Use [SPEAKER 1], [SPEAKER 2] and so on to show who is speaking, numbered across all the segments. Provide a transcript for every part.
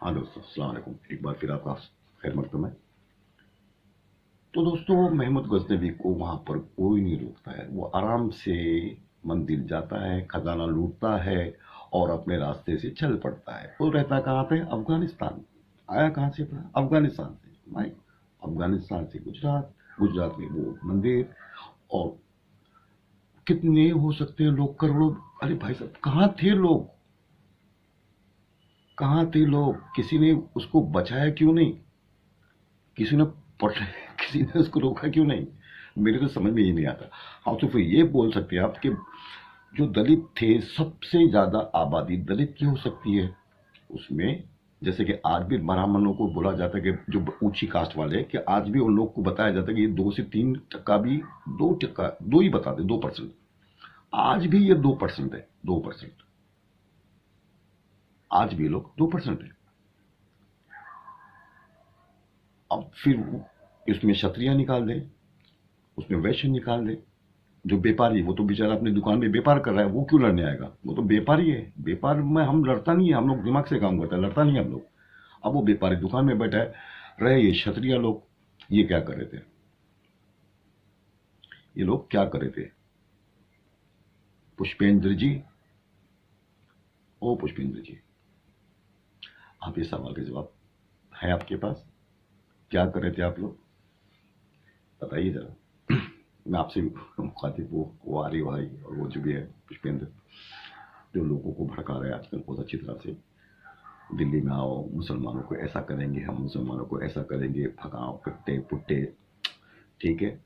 [SPEAKER 1] हाँ दोस्तों, अस्सलाम वालेकुम। एक बार फिर आपका खैर मकदम है। तो दोस्तों, महमूद गजनवी को वहां पर कोई नहीं रोकता है। वो आराम से मंदिर जाता है, खजाना लूटता है और अपने रास्ते से चल पड़ता है। वो रहता कहाँ पे? अफगानिस्तान। आया कहाँ से? अफगानिस्तान से भाई। अफगानिस्तान से गुजरात, गुजरात में वो मंदिर। और कितने हो सकते हैं लोग? करोड़ों। अरे भाई साहब, कहाँ थे लोग? कहाँ थे लोग? किसी ने उसको बचाया क्यों नहीं? किसी ने पट किसी ने उसको रोका क्यों नहीं? मेरे तो समझ में ही नहीं आता। हाँ, तो फिर ये बोल सकते हैं आप कि जो दलित थे, सबसे ज्यादा आबादी दलित की हो सकती है उसमें। जैसे कि आज भी ब्राह्मणों को बोला जाता है कि जो ऊंची कास्ट वाले हैं, कि आज भी उन लोग को बताया जाता है कि ये 2 से 3% भी, 2%, दो ही बताते, 2%। आज भी ये 2% है, 2%। आज भी लोग 2% है। अब फिर इसमें क्षत्रिय निकाल दें, उसमें वैश्य निकाल दें। जो व्यापारी, वो तो बेचारा अपनी दुकान में व्यापार कर रहा है, वो क्यों लड़ने आएगा? वो तो व्यापारी है। व्यापार में हम लड़ता नहीं है, हम लोग दिमाग से काम करता है, लड़ता नहीं है हम लोग। अब वो व्यापारी दुकान में बैठा है। रहे ये क्षत्रिय लोग, ये क्या कर रहे थे? ये लोग क्या कर रहे थे? पुष्पेंद्र जी, ओ पुष्पेंद्र जी, आप ये सवाल का जवाब है आपके पास? क्या कर रहे थे आप लोग? बताइए जरा। मैं आपसे मुखातिब, वो आ रही भाई, और वो जो भी है पुष्पेंद्र, जो लोगों को भड़का रहे हैं आजकल बहुत अच्छी तरह से। दिल्ली में आओ, मुसलमानों को ऐसा करेंगे, हम मुसलमानों को ऐसा करेंगे, भगाओ, कट्टे पुट्टे। ठीक है,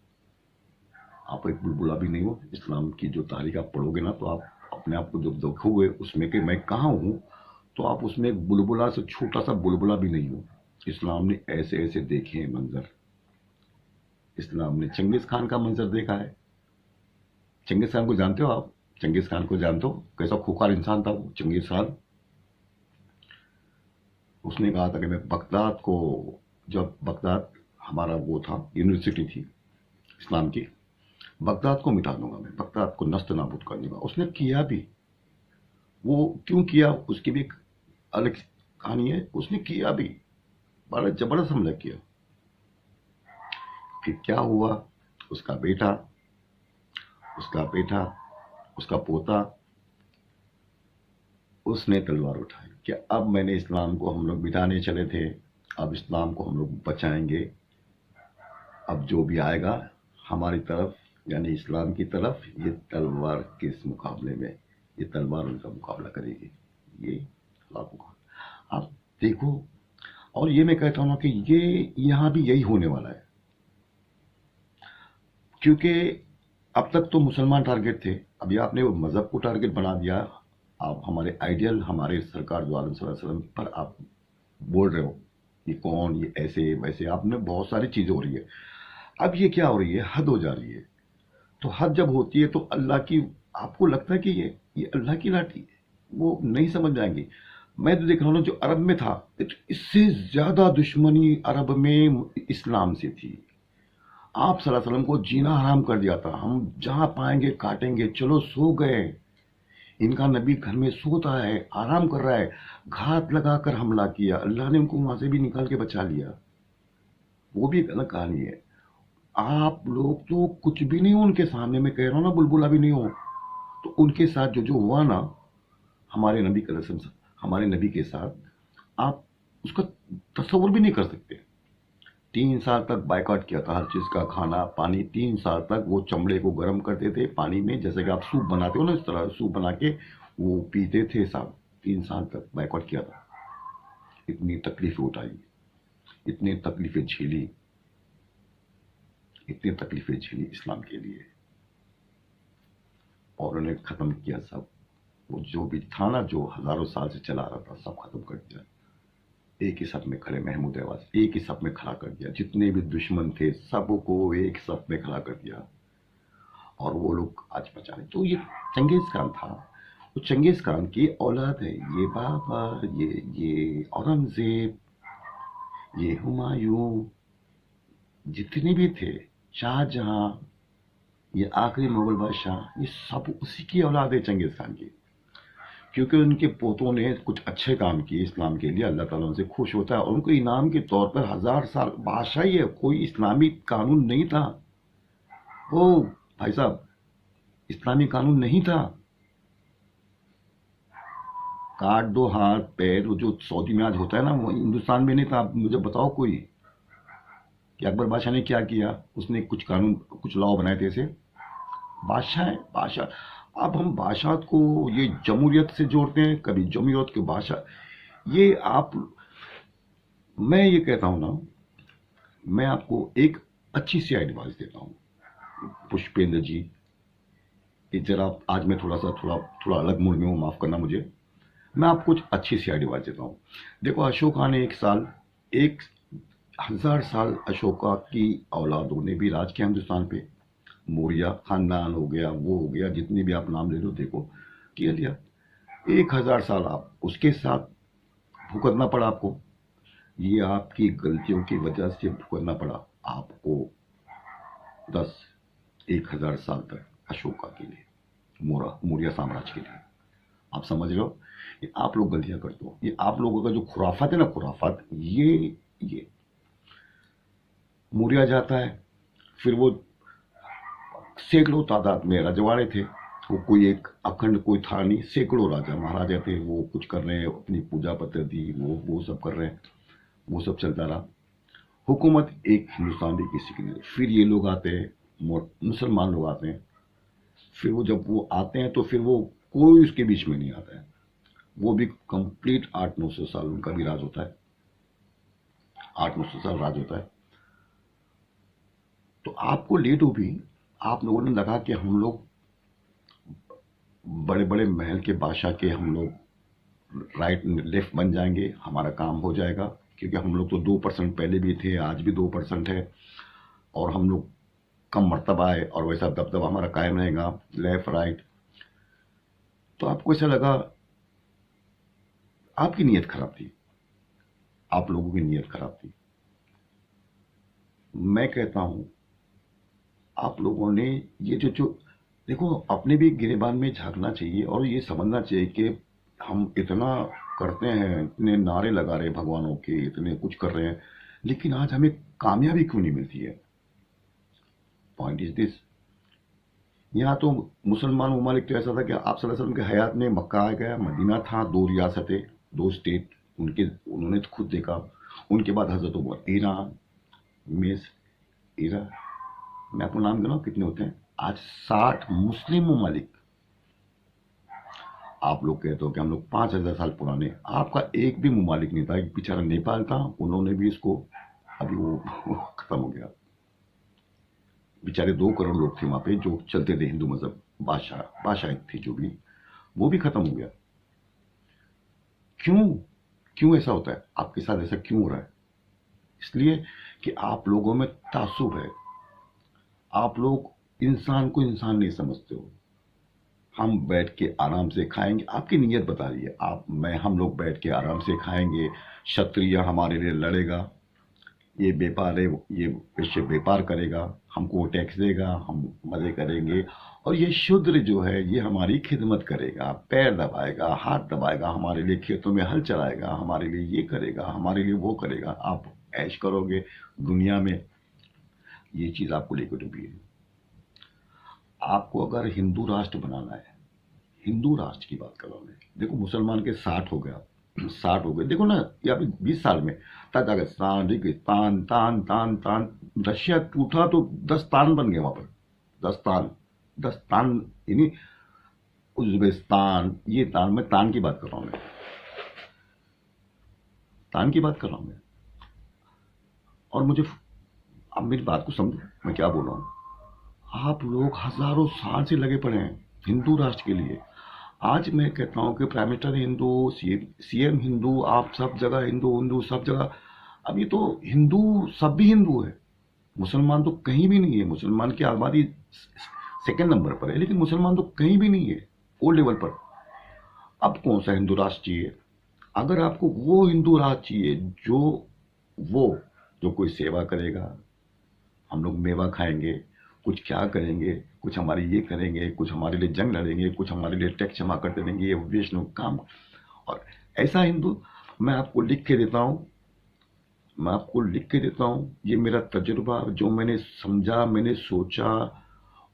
[SPEAKER 1] आप एक बुलबुला भी नहीं हो। इस्लाम की जो तारीख आप पढ़ोगे ना, तो आप अपने आप को जब देखोगे उसमें कि मैं कहाँ हूँ, तो आप उसमें एक बुलबुला से छोटा सा बुलबुला भी नहीं हो। इस्लाम ने ऐसे ऐसे देखे हैं मंजर। इस्लाम ने चंगेज खान का मंजर देखा है। चंगेज खान को जानते हो आप? चंगेज खान को जानते हो? कैसा खूंखार इंसान था वो चंगेज खान। उसने कहा था कि मैं बगदाद को, जब बगदाद हमारा वो था, यूनिवर्सिटी थी इस्लाम की, बगदाद को मिटा दूंगा, मैं बगदाद को नस्त नाबूद कर दूंगा। उसने किया भी। वो क्यों किया, उसकी भी एक अलग कहानी है। उसने किया भी, बड़ा जबरदस्त हमला किया। फिर क्या हुआ? उसका बेटा, उसका बेटा, उसका पोता, उसने तलवार उठाई कि अब मैंने इस्लाम को, हम लोग मिटाने चले थे, अब इस्लाम को हम लोग बचाएंगे। अब जो भी आएगा हमारी तरफ, यानी इस्लाम की तरफ, ये तलवार किस मुकाबले में, ये तलवार उनका मुकाबला करेगी। ये लाखों का आप देखो। और ये मैं कहता हूं ना कि ये यहां भी यही होने वाला है। क्योंकि अब तक तो मुसलमान टारगेट थे, अभी आपने वो मजहब को टारगेट बना दिया। आप हमारे आइडियल, हमारे सरकार जो आलम सल्लल्लाहु अलैहि वसल्लम पर आप बोल रहे हो, ये कौन, ये ऐसे वैसे, आपने बहुत सारी चीजें हो रही है। अब ये क्या हो रही है? हद हो जा रही है। तो हद जब होती है तो अल्लाह की, आपको लगता है कि ये अल्लाह की लाठी है, वो नहीं समझ जाएंगे। मैं तो देख रहा हूँ ना, जो अरब में था, तो इससे ज्यादा दुश्मनी अरब में इस्लाम से थी। आप सल्लल्लाहु अलैहि वसल्लम को जीना हराम कर दिया था। हम जहां पाएंगे काटेंगे, चलो सो गए। इनका नबी घर में सोता है, आराम कर रहा है, घात लगाकर हमला किया, अल्लाह ने उनको वहां से भी निकाल के बचा लिया। वो भी एक अलग कहानी है। आप लोग तो कुछ भी नहीं हो उनके सामने, मैं कह रहा हूं ना, बुलबुला भी नहीं हो। तो उनके साथ जो जो हुआ ना, हमारे नबी का रसम, हमारे नबी के साथ, आप उसका तस्वुर भी नहीं कर सकते। 3 साल तक बाइकआउट किया था, हर चीज का, खाना पानी। 3 साल तक वो चमड़े को गर्म करते थे पानी में, जैसे कि आप सूप बनाते हो ना, इस तरह सूप बना के वो पीते थे साहब। 3 साल तक बाइकआउट किया था। इतनी तकलीफें उठाई, इतनी तकलीफें झेली, इतनी तकलीफें झेली इस्लाम के लिए। और उन्हें खत्म किया सब। वो जो भी था ना, जो हजारों साल से चला रहा था, सब खत्म कर दिया। एक ही सप में खड़े, महमूद अब्बास एक ही सप में खड़ा कर दिया। जितने भी दुश्मन थे सबको एक सप में खड़ा कर दिया। और वो लोग आज बचा रहे। तो ये चंगेज खान था, वो चंगेज खान की औलाद है। ये बाबर, ये औरंगजेब, ये हुमायूं, जितने भी थे, शाहजहां, ये आखिरी मुगल बादशाह, ये सब उसी की औलाद है चंगेज खान की। क्योंकि उनके पोतों ने कुछ अच्छे काम किए इस्लाम के लिए, अल्लाह ताला उनसे खुश होता है और उनको इनाम के तौर पर 1000 साल बादशाह ही है। कोई इस्लामी कानून नहीं था वो, भाई साहब, इस्लामी कानून नहीं था। काट दो हाथ पैर, वो जो सऊदी में आज होता है ना, वो हिंदुस्तान में नहीं था। आप मुझे बताओ कोई कि अकबर बादशाह ने क्या किया, उसने कुछ कानून कुछ लॉ बनाए थे ऐसे। बादशाह है बादशाह। अब हम बादशाह को ये जमहूरियत से जोड़ते हैं, कभी जमहूरियत के बादशाह। ये आप, मैं ये कहता हूं ना, मैं आपको एक अच्छी सी एडवाइस देता हूं पुष्पेंद्र जी। कि जरा आज मैं थोड़ा अलग मूड में हूं, माफ करना मुझे। मैं आपको कुछ अच्छी सी एडवाइस देता हूं। देखो, अशोका ने 1000 साल अशोका की औलादों ने भी राज किया हिंदुस्तान पे। मौर्य खानदान हो गया, वो हो गया, जितने भी आप नाम ले लो, देखो किया लिया। 1000 साल आप उसके साथ भुगतना पड़ा आपको। ये आपकी गलतियों की वजह से भुगतना पड़ा आपको 10-1000 साल तक अशोका के लिए, मौर्य साम्राज्य के लिए। आप समझ रहे हो, ये आप लोग गलतियां करते हो। ये आप लोगों का जो खुराफात है ना, खुराफात, ये मौर्य जाता है, फिर वो सैकड़ों तादाद में रजवाड़े थे। वो कोई एक अखंड कोई था नहीं, सैकड़ों राजा महाराजा थे। वो कुछ कर रहे हैं, अपनी पूजा पद्धति वो सब कर रहे हैं, वो सब चलता रहा। हुकूमत एक हिंदुस्तान की किसी की नहीं। फिर ये लोग आते हैं, मुसलमान लोग आते हैं। फिर वो जब वो आते हैं तो फिर वो कोई उसके बीच में नहीं आता है। वो भी कंप्लीट 800-900 साल उनका भी राज होता है, 800-900 साल राज होता है। तो आपको लेट हो भी, आप लोगों ने लगा कि हम लोग बड़े बड़े महल के बादशाह के, हम लोग राइट लेफ्ट बन जाएंगे, हमारा काम हो जाएगा। क्योंकि हम लोग तो 2% पहले भी थे, आज भी 2% है, और हम लोग कम मर्तबा है और वैसा दबदबा हमारा कायम रहेगा, लेफ्ट राइट। तो आपको ऐसा लगा, आपकी नीयत खराब थी, आप लोगों की नीयत खराब थी। मैं कहता हूं आप लोगों ने ये जो देखो, अपने भी गिरेबान में झांकना चाहिए और ये समझना चाहिए कि हम इतना करते हैं, इतने नारे लगा रहे हैं भगवानों के, इतने कुछ कर रहे हैं, लेकिन आज हमें कामयाबी क्यों नहीं मिलती है। Point is this. यहाँ तो मुसलमान ममालिक तो ऐसा था कि आप सल्लल्लाहु अलैहि वसल्लम के हयात में मक्का आ गया, मदीना था, 2 रियासतें, 2 स्टेट उनके, उन्होंने तो खुद देखा। उनके बाद हजरत उमर, ईरान, मिस्र, ईरान, मैं आपको नाम गिनाऊं कितने होते हैं आज, 60 मुस्लिम ममालिक। आप लोग कहते हो कि हम लोग 5000 साल पुराने, आपका एक भी ममालिक नहीं था। एक बेचारा नेपाल था, उन्होंने भी इसको, अभी वो खत्म हो गया। बेचारे 2 करोड़ लोग थे वहां पे जो चलते थे हिंदू मजहब, बादशाह थी जो भी, वो भी खत्म हो गया। क्यों क्यों ऐसा होता है आपके साथ, ऐसा क्यों हो रहा है? इसलिए कि आप लोगों में तासुब है। आप लोग इंसान को इंसान नहीं समझते हो। हम बैठ के आराम से खाएंगे, आपकी नीयत बता रही है, हम लोग बैठ के आराम से खाएंगे, क्षत्रिय हमारे लिए लड़ेगा, ये व्यापार है, ये वैश्य व्यापार करेगा, हमको टैक्स देगा, हम मजे करेंगे, और ये शूद्र जो है ये हमारी खिदमत करेगा, पैर दबाएगा, हाथ दबाएगा, हमारे लिए खेतों में हल चलाएगा, हमारे लिए ये करेगा, हमारे लिए वो करेगा। आप ऐश करोगे दुनिया में, ये चीज आपको लेकर डूबी है। आपको अगर हिंदू राष्ट्र बनाना है, हिंदू राष्ट्र की बात कर रहा हूं मैं, देखो मुसलमान के 60 हो गया, 60 हो गए, देखो ना, या 20 साल में ताजिकिस्तान, रिगिस्तान, तान तान तान, रशिया टूटा तो 10 तान बन गए वहां पर, 10 तान यानी उज्बेकिस्तान, ये तान, मैं तान की बात कर रहा हूं, मैं तान की बात कर रहा हूं मैं। और मुझे, अब मेरी बात को समझो मैं क्या बोल रहा हूं। आप लोग हजारों साल से लगे पड़े हैं हिंदू राष्ट्र के लिए। आज मैं कहता हूं कि prime minister Hindu, CM Hindu, आप सब जगह हिंदू हिंदू सब जगह। अब ये तो हिंदू, सब भी हिंदू है, मुसलमान तो कहीं भी नहीं है। मुसलमान की आबादी सेकंड नंबर पर है, लेकिन मुसलमान तो कहीं भी नहीं है वो लेवल पर। अब कौन सा हिंदू राष्ट्र चाहिए? अगर आपको वो हिंदू राष्ट्र चाहिए वो जो कोई सेवा करेगा, हम लोग मेवा खाएंगे, कुछ क्या करेंगे, कुछ हमारे ये करेंगे, कुछ हमारे लिए जंग लड़ेंगे, कुछ हमारे लिए टैक्स जमा करते रहेंगे, ये वैष्णव काम। और ऐसा हिंदू, मैं आपको लिख के देता हूँ, मैं आपको लिख के देता हूँ, ये मेरा तजुर्बा जो मैंने समझा, मैंने सोचा,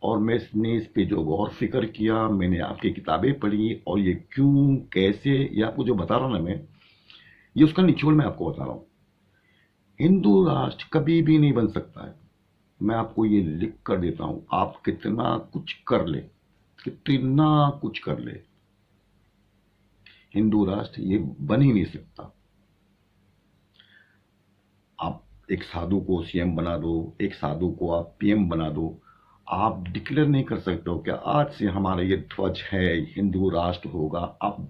[SPEAKER 1] और मैंने इस पे जो गौर फिक्र किया, मैंने आपकी किताबें पढ़ी, और ये क्यों कैसे ये आपको जो बता रहा हूँ ना मैं, ये उसका निचोड़ मैं आपको बता रहा हूँ। हिंदू राष्ट्र कभी भी नहीं बन सकता है, मैं आपको ये लिख कर देता हूँ। आप कितना कुछ कर ले, कितना कुछ कर ले, हिंदू राष्ट्र ये बन ही नहीं सकता। आप एक साधु को सीएम बना दो, एक साधु को आप पीएम बना दो, आप डिक्लेयर नहीं कर सकते हो कि आज से हमारा ये ध्वज है, हिंदू राष्ट्र होगा। आप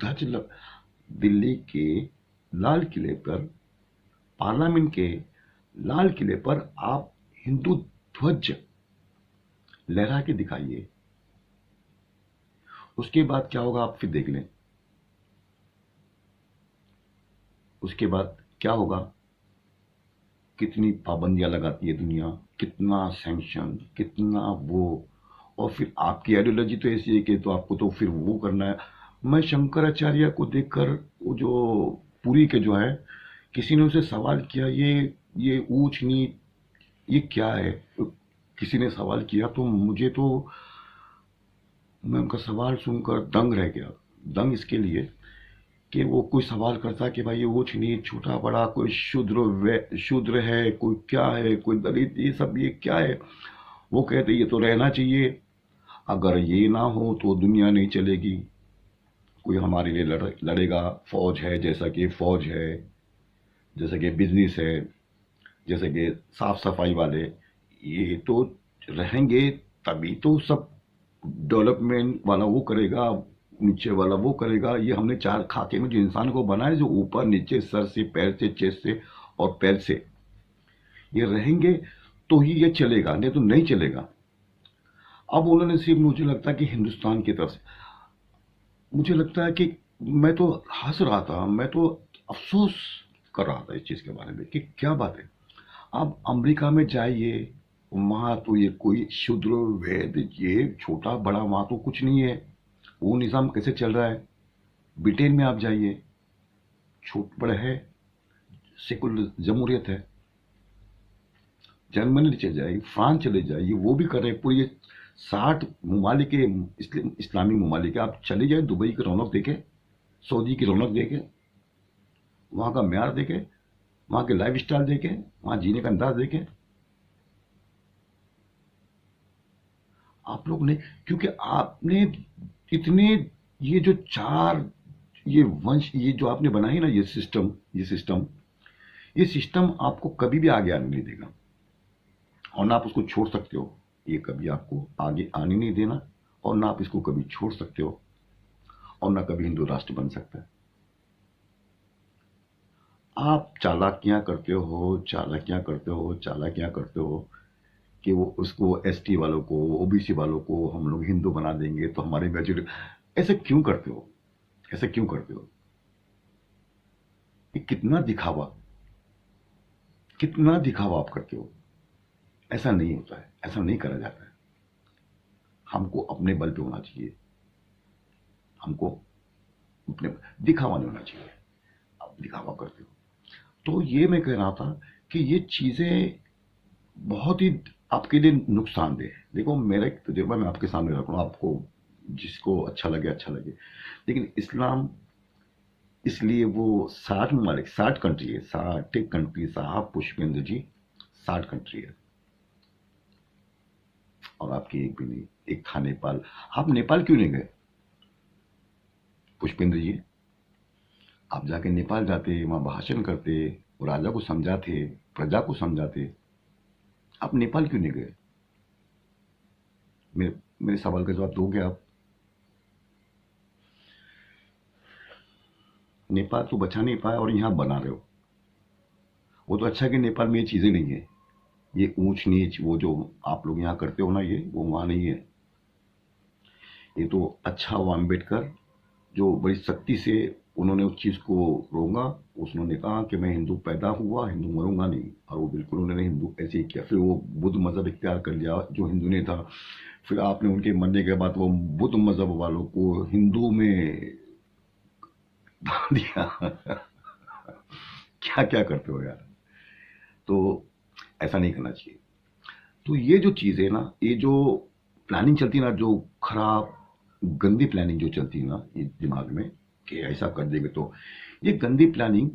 [SPEAKER 1] दिल्ली के लाल किले पर, पार्लियामेंट के लाल किले पर आप हिंदू ध्वज लहरा के दिखाइए, उसके बाद क्या होगा आप फिर देख लें। उसके बाद क्या होगा, कितनी पाबंदियां लगाती है दुनिया, कितना सैंक्शन, कितना वो। और फिर आपकी आइडियोलॉजी तो ऐसी है कि तो आपको तो फिर वो करना है। मैं शंकराचार्य को देखकर, वो जो पुरी के जो है, किसी ने उसे सवाल किया, ये ऊंच नीच ये क्या है, किसी ने सवाल किया, तो मुझे तो, मैं उनका सवाल सुनकर दंग रह गया। दंग इसके लिए कि वो कोई सवाल करता कि भाई ये ऊंच नीच, छोटा बड़ा, कोई शूद्र है, कोई क्या है, कोई दलित, ये सब ये क्या है। वो कहते ये तो रहना चाहिए, अगर ये ना हो तो दुनिया नहीं चलेगी, कोई हमारे लिए लड़ेगा। फौज है, जैसा कि फौज है, जैसा कि बिजनेस है, जैसे कि साफ सफाई वाले, ये तो रहेंगे, तभी तो सब डेवलपमेंट वाला वो करेगा, नीचे वाला वो करेगा। ये हमने चार खाके में जो इंसान को बनाया, जो ऊपर नीचे, सर से, पैर से, चेस्ट से और पैर से, ये रहेंगे तो ही ये चलेगा, नहीं तो नहीं चलेगा। अब उन्होंने सिर्फ, मुझे लगता है कि हिंदुस्तान की तरफ से, मुझे लगता है कि मैं तो हंस रहा था, मैं तो अफसोस कर रहा था इस चीज के बारे में कि क्या बात है। आप अमेरिका में जाइए, वहां तो ये कोई शूद्र वैद, ये छोटा बड़ा, वहां तो कुछ नहीं है। वो निज़ाम कैसे चल रहा है। ब्रिटेन में आप जाइए, छोट बड़ा है, सेकुलर जमहूरियत है। जर्मनी चले जाइए, फ्रांस चले जाइए, वो भी कर रहे हैं। पूरी 60 ममालिक के, इस्लामी ममालिक, आप चले जाए, दुबई की रौनक देखे, सऊदी की रौनक देखे, वहां का म्यार देखे, वहां के लाइफ स्टाइल देखे, वहां जीने का अंदाज देखे। आप लोग ने, क्योंकि आपने इतने, ये जो चार, ये वंश, ये जो आपने बनाई ना, ये सिस्टम आपको कभी भी आगे आने नहीं देगा, और ना आप उसको छोड़ सकते हो। ये कभी आपको आगे आने नहीं देना, और ना आप इसको कभी छोड़ सकते हो, और ना कभी हिंदू राष्ट्र बन सकता है। आप चालाकियां करते हो, चालाकियां करते हो, चालाकियां करते हो कि वो उसको एसटी वालों को, ओबीसी वालों को हम लोग हिंदू बना देंगे तो हमारे मेजोरिटी। ऐसे क्यों करते हो, ऐसे क्यों करते हो। ये कितना दिखावा, कितना दिखावा आप करते हो। ऐसा नहीं होता है, ऐसा नहीं करा जाता है। हमको अपने बल पे होना चाहिए, हमको अपने, दिखावा नहीं होना चाहिए। आप दिखावा करते हो। तो ये मैं कह रहा था कि ये चीजें बहुत ही आपके लिए नुकसानदेह है। देखो, मेरा एक तजुर्बा मैं आपके सामने रख रहा हूँ, आपको जिसको अच्छा लगे अच्छा लगे। लेकिन इस्लाम, इसलिए वो 60 ममालिक, 60 कंट्री है, 60 कंट्री साहब पुष्पेंद्र जी, 60 कंट्री है। और आपकी एक भी नहीं, एक था नेपाल। आप नेपाल क्यों नहीं गए पुष्पेंद्र जी। आप जाके नेपाल जाते, वहां भाषण करते, वो राजा को समझाते, प्रजा को समझाते। आप नेपाल क्यों नहीं गए। मेरे मेरे सवाल का जवाब दोगे आप। नेपाल तो बचा नहीं पाया, और यहां बना रहे हो। वो तो अच्छा कि नेपाल में ये चीजें नहीं है, ये ऊंच नीच, वो जो आप लोग यहाँ करते हो ना, ये वो वहां नहीं है। ये तो अच्छा, वो अम्बेडकर जो बड़ी सख्ती से उन्होंने उस चीज़ को रोका। उन्होंने कहा कि मैं हिंदू पैदा हुआ, हिंदू मरूंगा नहीं। और वो बिल्कुल उन्होंने हिंदू ऐसे ही किया। फिर वो बुद्ध मज़हब इख्तियार कर लिया जो हिंदू नहीं था। फिर आपने उनके मरने के बाद वो बुद्ध मज़हब वालों को हिंदू में डाल दिया। क्या क्या करते हो यार। तो ऐसा नहीं करना चाहिए। तो ये जो चीज़ें ना, ये जो प्लानिंग चलती ना, जो खराब गंदी प्लानिंग जो चलती है ना ये दिमाग में कि ऐसा कर देंगे, तो ये गंदी प्लानिंग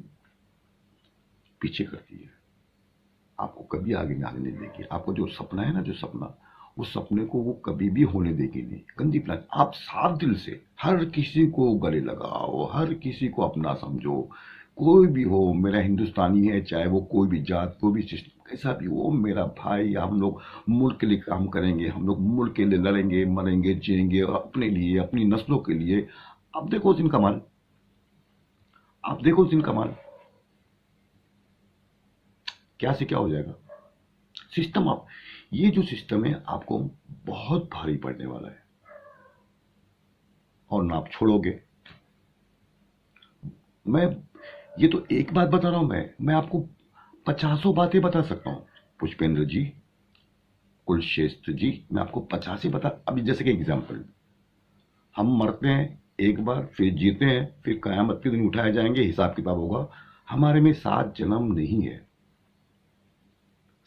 [SPEAKER 1] पीछे करती है, आपको कभी आगे नहीं देगी। आपको जो सपना है ना, जो सपना, उस सपने को वो कभी भी होने देगी नहीं। गंदी प्लान, आप साफ दिल से हर किसी को गले लगाओ, हर किसी को अपना समझो। कोई भी हो, मेरा हिंदुस्तानी है, चाहे वो कोई भी जात, कोई भी सिस्टम कैसा भी हो, मेरा भाई। हम लोग मुल्क के लिए काम करेंगे, हम लोग मुल्क के लिए लड़ेंगे, मरेंगे, जिएंगे, अपने लिए, अपनी नस्लों के लिए। आप देखो उस दिन कमाल, आप देखो उस दिन कमाल, क्या से क्या हो जाएगा। सिस्टम, आप ये जो सिस्टम है आपको बहुत भारी पड़ने वाला है। और ना आप छोड़ोगे। मैं ये तो एक बात बता रहा हूं। मैं आपको पचासों बातें बता सकता हूं। पुष्पेंद्र जी, कुलश्रेष्ठ जी, मैं आपको 85 बता। अभी जैसे कि एग्जाम्पल, हम मरते हैं एक बार, फिर जीते हैं, फिर कयामत के दिन उठाए जाएंगे, हिसाब किताब होगा। हमारे में 7 जन्म नहीं है।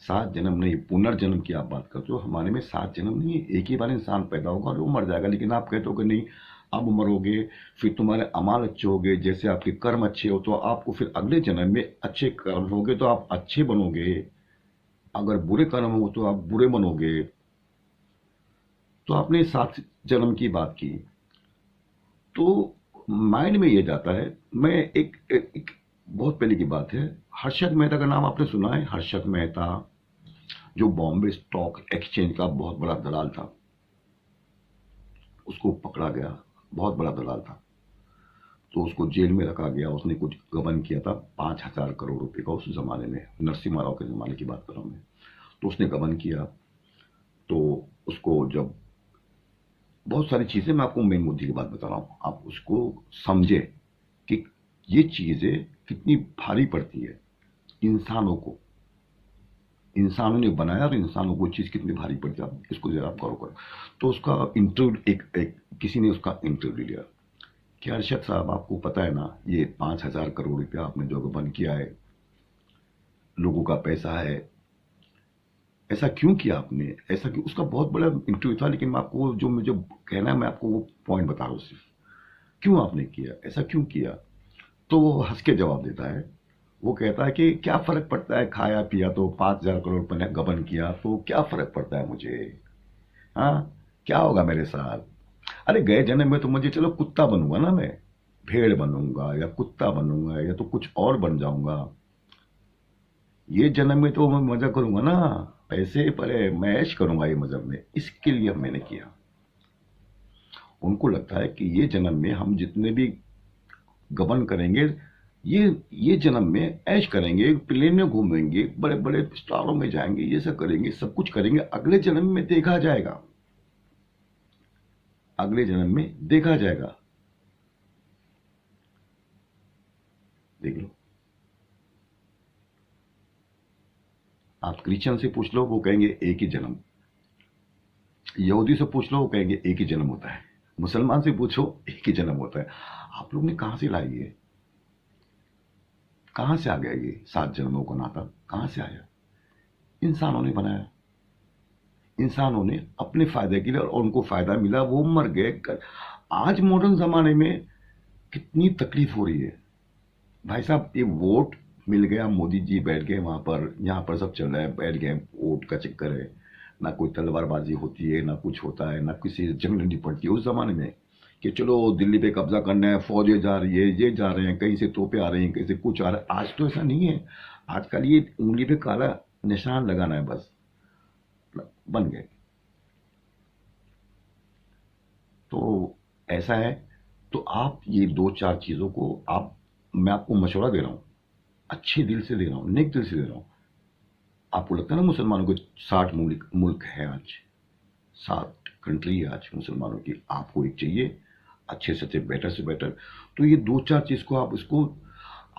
[SPEAKER 1] 7 जन्म नहीं, पुनर्जन्म की आप बात करते हो। हमारे में 7 जन्म नहीं है। एक ही बार इंसान पैदा होगा और वो मर जाएगा। लेकिन आप कहते हो कि नहीं, अब मरोगे, फिर तुम्हारे अमाल अच्छे हो गए, जैसे आपके कर्म अच्छे हो तो आपको फिर अगले जन्म में अच्छे कर्म होंगे तो आप अच्छे बनोगे। अगर बुरे कर्म हो तो आप बुरे बनोगे। तो आपने 7 जन्म की बात की, तो माइंड में ये जाता है। मैं एक बहुत पहले की बात है, हर्षद मेहता का नाम आपने सुना है? हर्षद मेहता, जो बॉम्बे स्टॉक एक्सचेंज का बहुत बड़ा दलाल था, उसको पकड़ा गया। बहुत बड़ा दलाल था, तो उसको जेल में रखा गया। उसने कुछ गबन किया था 5,000 करोड़ रुपए का, उस जमाने में, नरसिम्हा राव के जमाने की बात कर रहा हूं मैं। तो उसने गबन किया। तो उसको जब, बहुत सारी चीजें, मैं आपको मेन मुद्दे की बात बता रहा हूं, आप उसको समझे कि ये चीजें कितनी भारी पड़ती है इंसानों को। इंसानों ने बनाया और इंसानों को चीज कितनी भारी पड़ती है, आप इसको जरा आप गौर करो। तो उसका इंटरव्यू, एक किसी ने उसका इंटरव्यू लिया कि अरशद साहब, आपको पता है ना, ये 5,000 करोड़ रुपया आपने जो बंद किया है, लोगों का पैसा है, ऐसा क्यों किया आपने, ऐसा क्यों? उसका बहुत बड़ा इंटरव्यू था। लेकिन मैं आपको जो मुझे कहना है, मैं आपको वो पॉइंट बता रहा हूँ सिर्फ, क्यों आपने किया, ऐसा क्यों किया। तो वो हंस के जवाब देता है। वो कहता है कि क्या फर्क पड़ता है, खाया पिया तो 5,000 करोड़ मैंने गबन किया तो क्या फर्क पड़ता है मुझे। हाँ, क्या होगा मेरे साथ। अरे गए जन्म में तो मुझे, चलो कुत्ता बनूंगा ना मैं, भेड़ बनूंगा या कुत्ता बनूंगा या तो कुछ और बन जाऊंगा। ये जन्म में तो मैं मजा करूंगा ना, पैसे पड़े मैं ऐश करूंगा ये मजहब में, इसके लिए मैंने किया। उनको लगता है कि ये जन्म में हम जितने भी गबन करेंगे, ये जन्म में ऐश करेंगे, प्लेन में घूमेंगे, बड़े बड़े स्टारों में जाएंगे, ये सब करेंगे, सब कुछ करेंगे, अगले जन्म में देखा जाएगा, अगले जन्म में देखा जाएगा। देख लो, आप क्रिश्चियन से पूछ लो, वो कहेंगे एक ही जन्म। यहूदी से पूछ लो, वो कहेंगे एक ही जन्म होता है। मुसलमान से पूछो, एक ही जन्म होता है। आप लोग ने कहां से लाई है, कहां से आ गया ये 7 जन्मों का नाता, कहां से आया? इंसानों ने बनाया। इंसानों ने अपने फायदे के लिए, और उनको फायदा मिला, वो मर गए। आज मॉडर्न जमाने में कितनी तकलीफ हो रही है भाई साहब। ये वोट मिल गया, मोदी जी बैठ गए वहां पर, यहाँ पर सब चल रहा है, बैठ गए, वोट का चक्कर है। ना कोई तलवारबाजी होती है, ना कुछ होता है, ना किसी जंग लड़नी पड़ती है उस जमाने में कि चलो दिल्ली पे कब्जा करना है, फौजें जा रही है, ये जा रहे हैं, कहीं से तोपे आ रही हैं, कहीं से कुछ आ रहा है। आज तो ऐसा नहीं है। आजकल ये उंगली पे काला निशान लगाना है बस, बन गए। तो ऐसा है। तो आप ये 2-4 चीजों को आप, मैं आपको मशवरा दे रहा हूं, अच्छे दिल से दे रहा हूं, नेक दिल से दे रहा हूं। आपको लगता है ना मुसलमानों को 60 मुल्क मुल्क है आज, 60 कंट्री है आज मुसलमानों की। आपको एक चाहिए, अच्छे से बेटर से बेटर। तो ये दो चार चीज को आप इसको,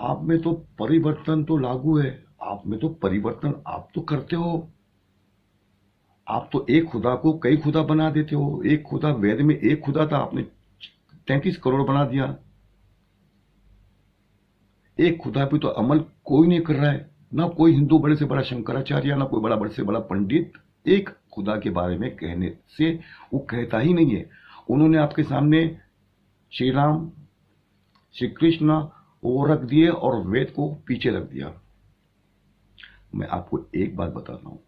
[SPEAKER 1] आप में तो परिवर्तन तो लागू है, आप में तो परिवर्तन आप तो करते हो। आप तो एक खुदा को कई खुदा बना देते हो। एक खुदा, वेद में एक खुदा था, आपने 33 करोड़ बना दिया। एक खुदा पे तो अमल कोई नहीं कर रहा है, ना कोई हिंदू बड़े से बड़ा शंकराचार्य, ना कोई बड़े से बड़ा पंडित एक खुदा के बारे में कहने से वो कहता ही नहीं है। उन्होंने आपके सामने श्री राम, श्री कृष्ण वो रख दिए और वेद को पीछे रख दिया। मैं आपको एक बात बता रहा हूं,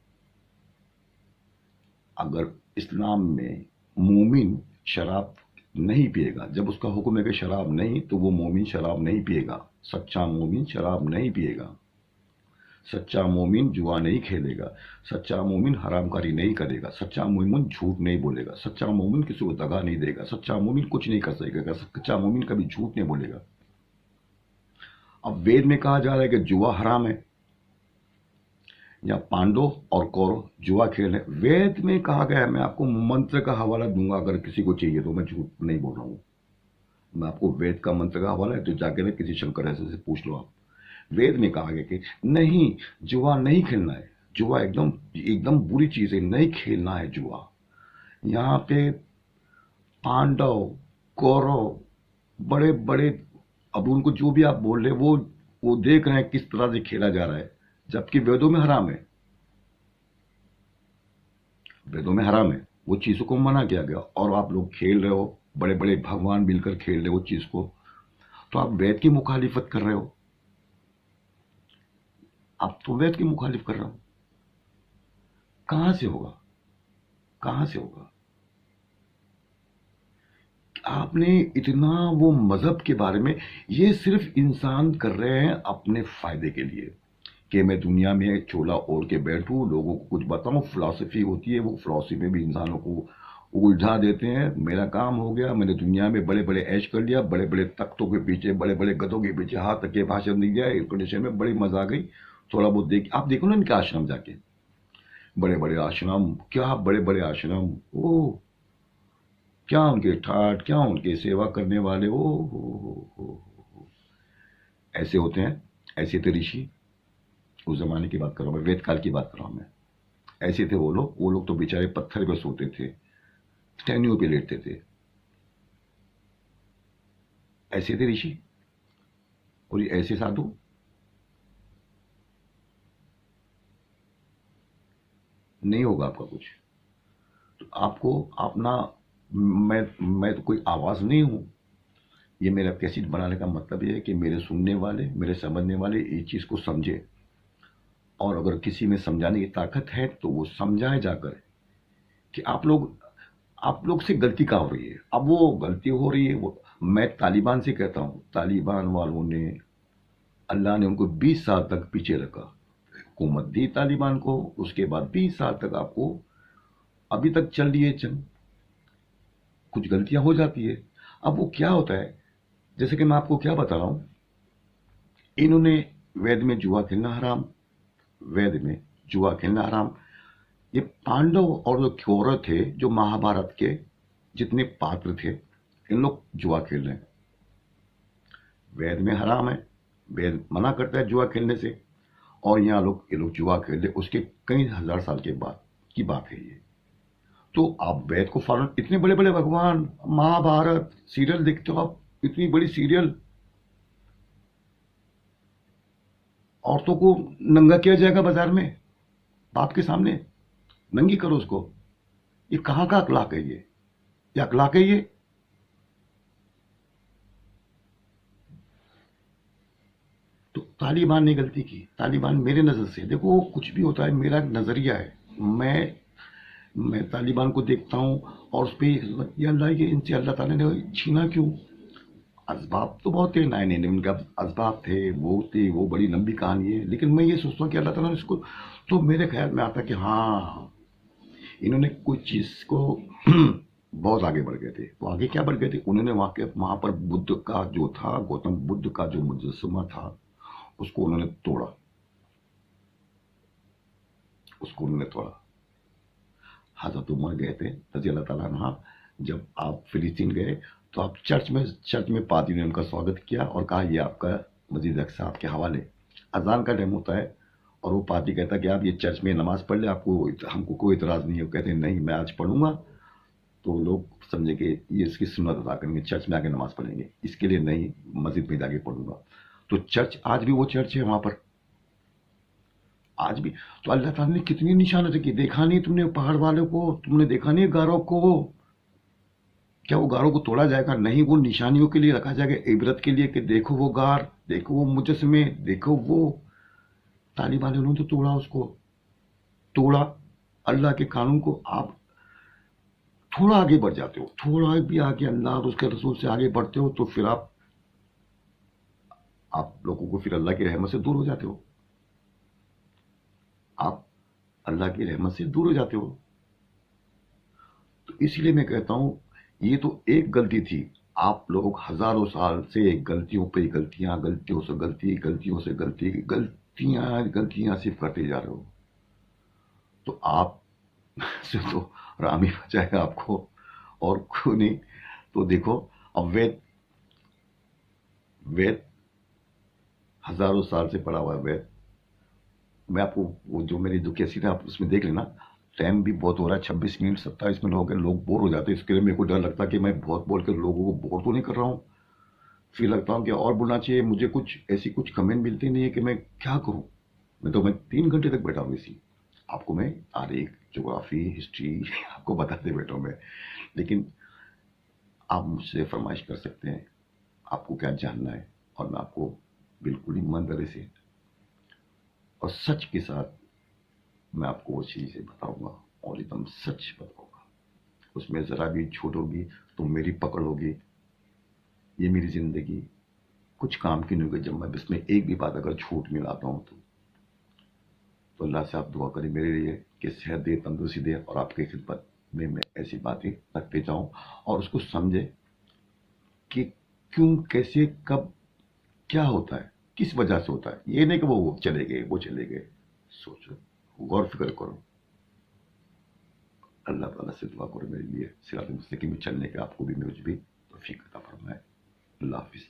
[SPEAKER 1] अगर इस्लाम में मोमिन शराब नहीं पिएगा, जब उसका हुक्म है कि शराब नहीं, तो वो मोमिन शराब नहीं पिएगा। सच्चा मोमिन शराब नहीं पिएगा। सच्चा मोमिन जुआ नहीं खेलेगा। सच्चा मोमिन हरामकारी नहीं करेगा। सच्चा मोमिन झूठ नहीं बोलेगा। सच्चा मोमिन किसी को दगा नहीं देगा। सच्चा मोमिन कुछ नहीं कर सकेगा। सच्चा मोमिन कभी झूठ नहीं बोलेगा। अब वेद में कहा जा रहा है कि जुआ हराम है, या पांडव और कौरव जुआ खेल है। वेद में कहा गया है, मैं आपको मंत्र का हवाला दूंगा अगर किसी को चाहिए तो, मैं झूठ नहीं बोल रहा हूं। मैं आपको वेद का मंत्र का हवाला है तो जाके ना किसी शंकर ऐसे से पूछ लो आप। वेद में कहा गया कि नहीं, जुआ नहीं खेलना है। जुआ एकदम एकदम बुरी चीज है, नहीं खेलना है जुआ। यहाँ पे पांडव, कौरव, बड़े बड़े, अब उनको जो भी आप बोल रहे हैं वो देख रहे हैं किस तरह से खेला जा रहा है, जबकि वेदों में हराम है। वेदों में हराम है, वो चीजों को मना किया गया, और आप लोग खेल रहे हो, बड़े बड़े भगवान मिलकर खेल रहे हो चीज को, तो आप वेद की मुखालिफत कर रहे हो। आप तो वेद की मुखालिफ कर रहे हो। कहां से होगा, कहां से होगा? आपने इतना वो मजहब के बारे में, ये सिर्फ इंसान कर रहे हैं अपने फायदे के लिए, कि मैं दुनिया में चोला ओढ़ के बैठूं, लोगों को कुछ बताऊं। फिलॉसफी होती है, वो फिलॉसफी में भी इंसानों को उलझा देते हैं। मेरा काम हो गया, मैंने दुनिया में बड़े बड़े ऐश कर लिया, बड़े बड़े तख्तों के पीछे, बड़े बड़े गधों के पीछे हाथ तक के भाषण दिया, एयर कंडीशन में बड़ी मजा आ गई। थोड़ा बहुत देख, आप देखो ना इनके आश्रम जाके, बड़े बड़े आश्रम, क्या बड़े बड़े आश्रम, ओ क्या उनके ठाट, क्या उनके सेवा करने वाले, ओ हो। ऐसे होते हैं, ऐसे थे ऋषि। उस जमाने की बात कर रहा हूं मैं, वेद काल की बात कर रहा हूं मैं। ऐसे थे वो लोग तो बेचारे पत्थर पे सोते थे, टहनियों पे लेटते थे। ऐसे थे ऋषि और ये ऐसे साधु। नहीं होगा आपका कुछ। तो आपको अपना, मैं तो कोई आवाज नहीं हूं। ये मेरा कैसेट बनाने का मतलब ये है कि मेरे सुनने वाले, मेरे समझने वाले इस चीज को समझे, और अगर किसी में समझाने की ताकत है तो वो समझाए जाकर कि आप लोग से गलती कहाँ हो रही है। अब वो गलती हो रही है, वो मैं तालिबान से कहता हूं, तालिबान वालों ने, अल्लाह ने उनको 20 साल तक पीछे रखा, हुकूमत दी तालिबान को, उसके बाद 20 साल तक आपको, अभी तक चल रही है जंग। कुछ गलतियां हो जाती है। अब वो क्या होता है, जैसे कि मैं आपको क्या बता रहा हूं, इन्होंने वेद में जुआ खेलना हराम, वेद में जुआ खेलना हराम। ये पांडव और जो कौरव थे, जो महाभारत के जितने पात्र थे, इन लोग जुआ खेल रहे हैं। वेद में हराम है, वेद मना करता है जुआ खेलने से, और यहाँ ये लोग जुआ खेल रहे, उसके कई हजार साल के बाद की बात है ये। तो आप वेद को फॉलो, इतने बड़े बड़े भगवान, महाभारत सीरियल देखते हो आप, इतनी बड़ी सीरियल, औरतों को नंगा किया जाएगा बाजार में, बाप के सामने नंगी करो उसको। ये कहां का अखलाक है ये अखलाक है ये? तो तालिबान ने गलती की, तालिबान मेरे नजर से, देखो कुछ भी होता है, मेरा नजरिया है। मैं तालिबान को देखता हूं, और उस पर ये अल्लाह, ये इनसे अल्लाह ताला ने छीना क्यों? असबाब तो बहुत थे, 9/11 के असबाब थे, वो बड़ी लंबी कहानी है, लेकिन मैं ये सोचता हूँ कि अल्लाह ताला ने इसको, तो मेरे ख्याल में आता कि हाँ, इन्होंने कोई चीज को बहुत आगे बढ़ गए थे। वो आगे क्या बढ़ गए थे, उन्होंने वहां पर बुद्ध का जो था, गौतम बुद्ध का जो मुजस्समा था, उसको उन्होंने तोड़ा, उसको उन्होंने तोड़ा। हजरत उमर गए थे रजी अल्लाह ताला अन्हा, जब आप फिलिस्तीन गए, तो आप चर्च में पादरी ने उनका स्वागत किया और कहा ये आपका मस्जिद अक्सा आपके हवाले। अजान का टाइम होता है और वो पादरी कहता है कि आप ये चर्च में नमाज पढ़ ले, आपको हमको कोई इतराज़ नहीं है। वो कहते हैं नहीं मैं आज पढ़ूंगा। तो लोग समझे कि ये इसकी सुन्नत अदा करेंगे, चर्च में आके नमाज पढ़ेंगे, इसके लिए नहीं मस्जिद में जाके पढ़ूंगा। तो चर्च आज भी वो चर्च है वहां पर, आज भी। तो अल्लाह ताला ने कितनी निशानत की, देखा नहीं तुमने पहाड़ वालों को, तुमने देखा नहीं गारों को? क्या वो गारों को तोड़ा जाएगा? नहीं, वो निशानियों के लिए रखा जाएगा, इबरत के लिए कि देखो वो गार, देखो वो मुजस्समे, देखो वो। तालिबान ने तो तोड़ा, उसको तोड़ा। अल्लाह के कानून को आप थोड़ा आगे बढ़ जाते हो, थोड़ा भी आगे अल्लाह और उसके रसूल से आगे बढ़ते हो तो फिर आप लोगों को फिर अल्लाह की रहमत से दूर हो जाते हो। आप अल्लाह की रहमत से दूर हो जाते हो। तो इसलिए मैं कहता हूं ये तो एक गलती थी। आप लोग हजारों साल से गलतियों पे गलतियां, गलतियों से गलती, गलतियों से गलती, गलतियां गलतियां सिर्फ करते जा रहे हो। तो आप से तो राम ही बचाएगा आपको, और कोई नहीं। तो देखो, अब वेद वेद हजारों साल से पड़ा हुआ है वेद। मैं आपको वो जो मेरी जो कैसेट है आप उसमें देख लेना। टाइम भी बहुत हो रहा है, 26 मिनट 27 मिनट हो गए, लोग बोर हो जाते हैं। इसके लिए मेरे को डर लगता है कि मैं बहुत बोल कर लोगों को बोर तो नहीं कर रहा हूँ। फिर लगता हूँ कि और बोलना चाहिए मुझे, कुछ ऐसी कुछ कमेंट मिलती नहीं है कि मैं क्या करूँ। मैं 3 घंटे तक बैठा हूँ इसी, आपको मैं तारीख, ज्योग्राफी, हिस्ट्री आपको बताते बैठा हूँ मैं। लेकिन आप मुझसे फरमाइश कर सकते हैं आपको क्या जानना है, और मैं आपको बिल्कुल ईमानदारी से और सच के साथ मैं आपको वो चीज़ें बताऊंगा, और एकदम सच बताऊंगा। उसमें ज़रा भी छूट होगी तो मेरी पकड़ होगी। ये मेरी ज़िंदगी कुछ काम की नहीं होगी जब मैं इसमें एक भी बात अगर छूट मिलाता हूँ तो अल्लाह से आप दुआ करें मेरे लिए कि सेहत दे, तंदुरुस्ती दे, और आपकी खिदमत में मैं ऐसी बातें रखते जाऊँ और उसको समझे कि क्यों, कैसे, कब, क्या होता है, किस वजह से होता है। ये नहीं कि वो चले गए, वो चले गए। सोचो, गौर फिक्र करो। अल्लाह ताला से दुआ करो मेरे लिए सिरात मुस्तकीम में चलने के, आपको भी मुझे भी तौफीक अता फरमाए। अल्लाह हाफिज़।